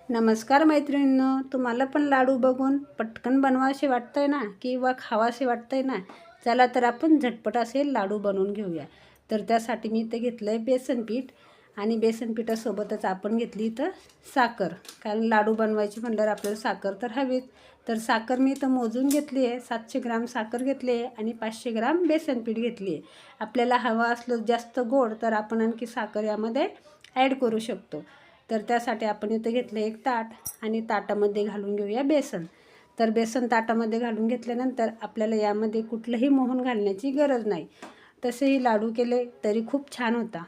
नमस्कार मैत्रिणींनो, तुम्हाला पण लाडू बघून पटकन बनवावेसे वाटतंय ना किंवा खावासे वाटतंय ना? चला तर आपण झटपट असे लाडू बनवून घेऊया. तर त्यासाठी मी इथं घेतलं आहे बेसन पीठ आणि बेसन पिठासोबतच आपण घेतली इथं साखर. कारण लाडू बनवायची म्हटल्यावर आपल्याला साखर तर हवीच. तर साखर मी इथं मोजून घेतली आहे. 700 ग्राम साखर घेतली आहे आणि 500 ग्राम बेसन पीठ घेतली आहे. आपल्याला हवं असलं जास्त गोड तर आपण आणखी साखर यामध्ये ॲड करू शकतो. तर त्यासाठी आपण इथं घेतलं एक ताट आणि ताटामध्ये घालून घेऊया बेसन. तर बेसन ताटामध्ये घालून घेतल्यानंतर आपल्याला यामध्ये कुठलंही मोहन घालण्याची गरज नाही. तसेही लाडू केले तरी खूप छान होता.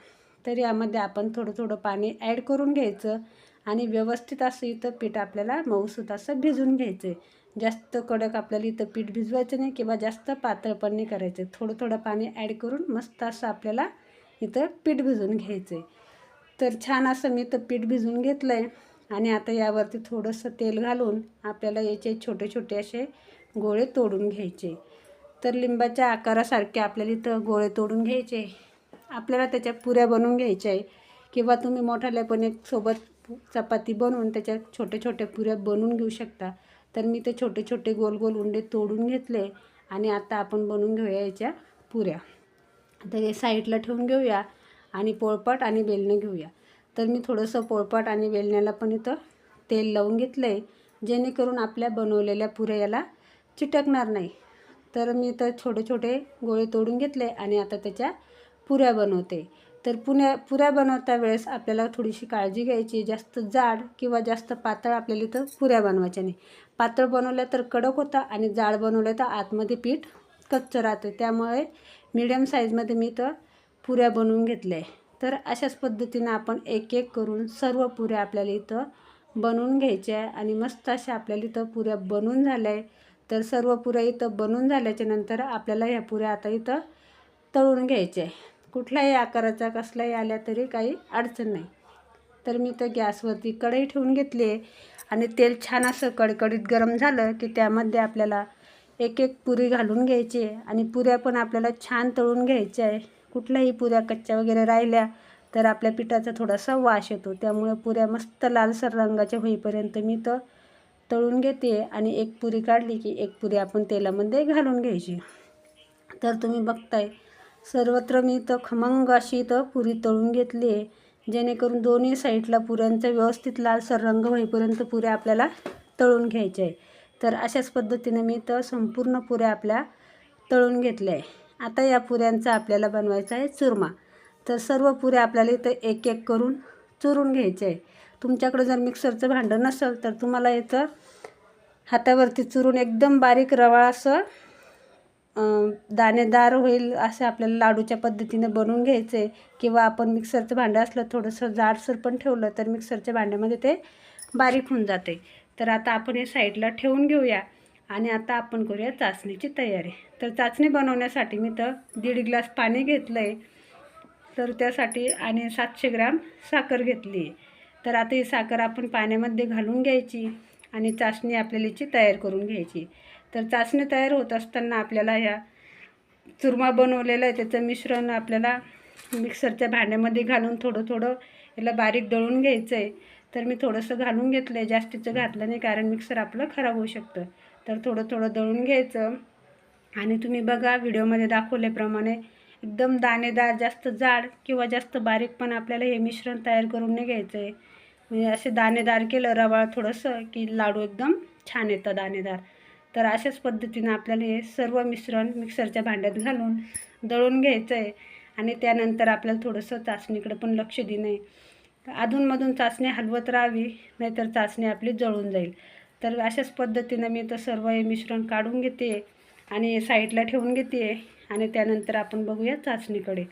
तर यामध्ये आपण थोडं थोडं पाणी ॲड करून घ्यायचं आणि व्यवस्थित असं इथं पीठ आपल्याला मऊसूत असं भिजून घ्यायचं आहे. जास्त कडक आपल्याला इथं पीठ भिजवायचं नाही किंवा जास्त पातळ पण नाही करायचं. थोडं थोडं पाणी ॲड करून मस्त असं आपल्याला इथं पीठ भिजून घ्यायचं आहे. तर छान असं मी तर पीठ भिजवून घेतलं आहे आणि आता यावरती थोडंसं तेल घालून आपल्याला याचे छोटे छोटे असे गोळे तोडून घ्यायचे. तर लिंबाच्या आकारासारखे आपल्याला इथं गोळे तोडून घ्यायचे. आपल्याला त्याच्या पुऱ्या बनवून घ्यायच्या आहे किंवा तुम्ही मोठाल्यापणे सोबत चपाती बनवून त्याच्या छोटे छोटे पुऱ्या बनवून घेऊ शकता. तर मी ते छोटे छोटे गोल गोल उंडे तोडून घेतले आणि आता आपण बनवून घेऊया याच्या पुऱ्या. आता हे साईडला ठेवून घेऊया आणि पोळपाट आणि बेलणं घेऊया. तर मी थोडंसं पोळपाट आणि बेलण्याला पण इथं तेल लावून घेतलं आहे, जेणेकरून आपल्या बनवलेल्या पुऱ्या याला चिटकणार नाही. तर मी इथं छोटे छोटे गोळे तोडून घेतले आणि आता त्याच्या पुऱ्या बनवते. तर पुऱ्या बनवता वेळेस आपल्याला थोडीशी काळजी घ्यायची. जास्त जाड किंवा जास्त पातळ आपल्याला इथं पुऱ्या बनवायच्या नाही. पातळ बनवल्या तर कडक होता आणि जाड बनवल्या तर आतमध्ये पीठ कच्चं राहतं. त्यामुळे मीडियम साईजमध्ये मी इथं पुऱ्या बनवून घेतल्या आहे. तर अशाच पद्धतीनं आपण एक एक करून सर्व पुऱ्या आपल्याला इथं बनवून घ्यायच्या आहे आणि मस्त अशा आपल्याला इथं पुऱ्या बनवून झाल्या आहे. तर सर्व पुऱ्या इथं बनवून झाल्याच्या नंतर आपल्याला ह्या पुऱ्या आता इथं तळून घ्यायच्या आहे. कुठल्याही आकाराचा कसलाही आल्या तरी काही अडचण नाही. तर मी तर गॅसवरती कढई ठेवून घेतली आहे आणि तेल छान असं कडकडीत गरम झालं की त्यामध्ये आपल्याला एक एक पुरी घालून घ्यायची आहे आणि पुऱ्या पण आपल्याला छान तळून घ्यायच्या आहे. कुठल्याही पुऱ्या कच्च्या वगैरे राहिल्या तर आपल्या पिठाचा थोडासा वास येतो. त्यामुळे पुऱ्या मस्त लालसर रंगाच्या होईपर्यंत मी तर तळून घेते आणि एक पुरी काढली की एक पुरी आपण तेलामध्ये घालून घ्यायची. तर तुम्ही बघताय सर्वत्र मी तर खमंग अशी तर पुरी तळून घेतली आहे, जेणेकरून दोन्ही साईडला पुऱ्यांचा व्यवस्थित लालसर रंग होईपर्यंत पुऱ्या आपल्याला तळून घ्यायच्या आहे. तर अशाच पद्धतीने मी तर संपूर्ण पुऱ्या आपल्या तळून घेतल्या आहे. आता या पुऱ्यांचा आपल्याला बनवायचा आहे चुरमा. तर सर्व पुऱ्या आपल्याला इथं एक एक करून चुरून घ्यायचे आहे. तुमच्याकडे जर मिक्सरचं भांडं नसेल तर तुम्हाला इथं हातावरती चुरून एकदम बारीक रवाळ असं दाणेदार होईल असं आपल्याला लाडूच्या पद्धतीने बनवून घ्यायचं आहे. किंवा आपण मिक्सरचं भांडं असलं थोडंसं जाडसर पण ठेवलं तर मिक्सरच्या भांड्यामध्ये ते बारीक होऊन जाते. तर आता आपण हे साईडला ठेवून घेऊया आणि आता आपण करूया चाचणीची तयारी. तर चाचणी बनवण्यासाठी मी तर 1.5 ग्लास पाणी घेतलं आहे. तर त्यासाठी आणि 700 ग्राम साखर घेतली आहे. तर आता ही साखर आपण पाण्यामध्ये घालून घ्यायची आणि चाचणी आपल्याला याची तयार करून घ्यायची. तर चाचणी तयार होत असताना आपल्याला ह्या चुरमा बनवलेलं आहे त्याचं मिश्रण आपल्याला मिक्सरच्या भांड्यामध्ये घालून थोडं थोडं याला बारीक दळून घ्यायचं आहे. तर मी थोडंसं घालून घेतलं आहे, जास्तीचं घातलं नाही कारण मिक्सर आपलं खराब होऊ शकतं. तर थोडं थोडं दळून घ्यायचं आणि तुम्ही बघा व्हिडिओमध्ये दाखवल्याप्रमाणे एकदम दाणेदार, जास्त जाड किंवा जास्त बारीक पण आपल्याला हे मिश्रण तयार करून नाही घ्यायचं आहे. म्हणजे असे दाणेदार केलं रवाळ थोडंसं की लाडू एकदम छान येतं दाणेदार. तर अशाच पद्धतीनं आपल्याला हे सर्व मिश्रण मिक्सरच्या भांड्यात घालून दळून घ्यायचं आहे आणि त्यानंतर आपल्याला थोडंसं चाचणीकडे पण लक्ष देणं आहे. अधूनमधून चाचणी हलवत राहावी, नाहीतर चाचणी आपली जळून जाईल. तर अशाच पद्धतीनं मी तर सर्व हे मिश्रण काढून घेते आणि साईडला ठेवून घेते आणि त्यानंतर आपण बघूया चाचणीकडे.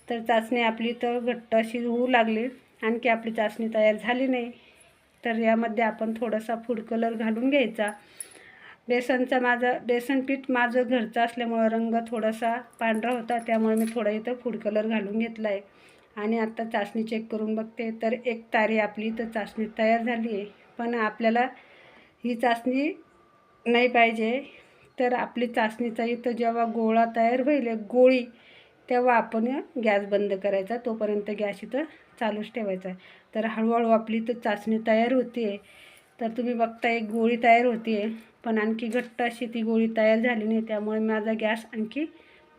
तर चाचणी आपली तर घट्ट अशी होऊ लागली, आणखी आपली चाचणी तयार झाली नाही. तर यामध्ये आपण थोडासा फूड कलर घालून घ्यायचा. बेसन पीठ माझं घरचं असल्यामुळं रंग थोडासा पांढरा होता, त्यामुळे मी थोडा इथं फूड कलर घालून घेतला आहे. आणि आता चाचणी चेक करून बघते तर एक तारी आपली इथं चाचणी तयार झाली आहे. पण आपल्याला ही चाचणी नाही पाहिजे. तर आपली चाचणीचा इथं जेव्हा गोळा तयार होईल एक गोळी, तेव्हा आपण गॅस बंद करायचा. तोपर्यंत गॅस इथं चालूच ठेवायचा आहे. तर तर हळूहळू आपली तर चाचणी तयार होते आहे. तर तुम्ही बघता एक गोळी तयार होते आहे, पण आणखी घट्ट अशी ती गोळी तयार झाली नाही, त्यामुळे माझा गॅस आणखी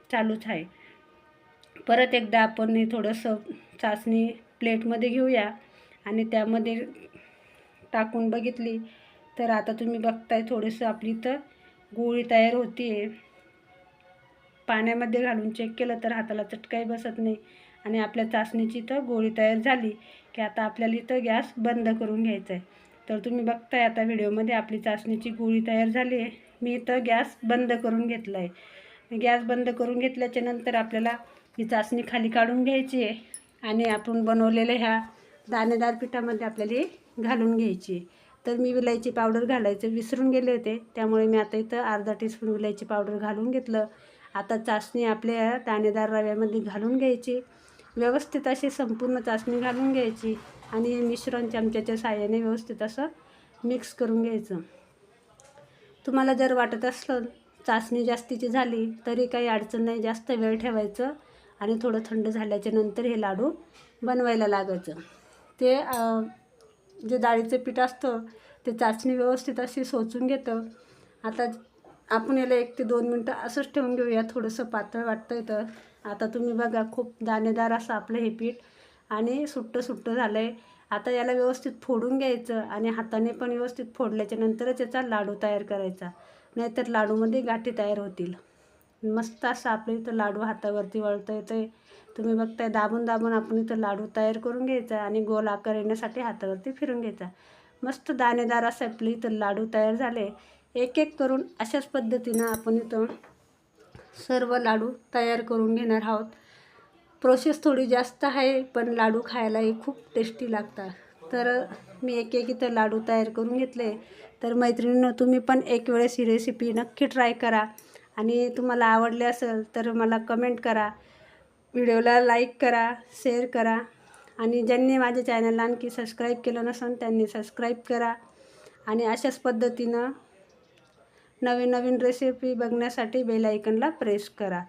चालूच आहे. परत एकदा आपण हे थोडंसं चाचणी प्लेटमध्ये घेऊया आणि त्यामध्ये टाकून बघितली तर आता तुम्ही बघताय थोडंसं आपली तर गोळी तयार होती आहे. पाण्यामध्ये घालून चेक केलं तर हाताला चटकाही बसत नाही आणि आपल्या चाचणीची तर गोळी तयार झाली की आता आपल्याला इथं गॅस बंद करून घ्यायचा आहे. तर तुम्ही बघताय आता व्हिडिओमध्ये आपली चाचणीची गोळी तयार झाली आहे. मी इथं गॅस बंद करून घेतला आहे. गॅस बंद करून घेतल्याच्या नंतर आपल्याला ही चाचणी खाली काढून घ्यायची आहे आणि आपण बनवलेल्या ह्या दाणेदार पिठामध्ये आपल्याला ही घालून घ्यायची आहे. तर मी विलायची पावडर घालायचं विसरून गेले होते, त्यामुळे मी आता इथं अर्धा टीस्पून विलायची पावडर घालून घेतलं. आता चाचणी आपल्या दाणेदार रव्यामध्ये घालून घ्यायची, व्यवस्थित अशी संपूर्ण चाचणी घालून घ्यायची आणि हे मिश्रण चमच्याच्या साहाय्याने व्यवस्थित असं मिक्स करून घ्यायचं. तुम्हाला जर वाटत असलं चाचणी जास्तीची झाली तरी काही अडचण नाही, जास्त वेळ ठेवायचं आणि थोडं थंड झाल्याच्या नंतर हे लाडू बनवायला लागायचं. ते जे डाळीचं पीठ असतं ते चाचणी व्यवस्थित अशी सोचून घेतं. आता आपण याला 1 ते 2 मिनटं असंच ठेवून घेऊया. थोडंसं पातळ वाटतं आहे तर आता तुम्ही बघा खूप दाणेदार असं आपलं हे पीठ आणि सुट्टं झालं आहे. आता याला व्यवस्थित फोडून घ्यायचं आणि हाताने पण व्यवस्थित फोडल्याच्या नंतरच याचा लाडू तयार करायचा, नाहीतर लाडूमध्ये गाठी तयार होतील. मस्त असं आपलं इथं लाडू हातावरती वळता येतं आहे. तुम्ही बघताय दाबून दाबून आपण इथं लाडू तयार करून घ्यायचा आणि गोल आकार येण्यासाठी हातावरती फिरून घ्यायचा. मस्त दाणेदार असं आपले इथं लाडू तयार झाले. एक एक करून अशाच पद्धतीनं आपण इथं सर्व लाडू तयार करून घेणार आहोत. प्रोसेस थोडी जास्त आहे पण लाडू खायलाही खूप टेस्टी लागतात. तर मी एक एक इथं लाडू तयार करून घेतले. तर मैत्रिणींनो, तुम्ही पण एक वेळेस ही रेसिपी नक्की ट्राय करा आणि तुम्हाला आवडले असेल तर मला कमेंट करा, व्हिडिओला लाईक करा, शेअर करा आणि ज्यांनी माझ्या चॅनलला आणखी सबस्क्राईब केलं नसेल त्यांनी सबस्क्राईब करा आणि अशाच पद्धतीनं नवीन नवीन रेसिपी बघण्यासाठी बेल आयकनला प्रेस करा.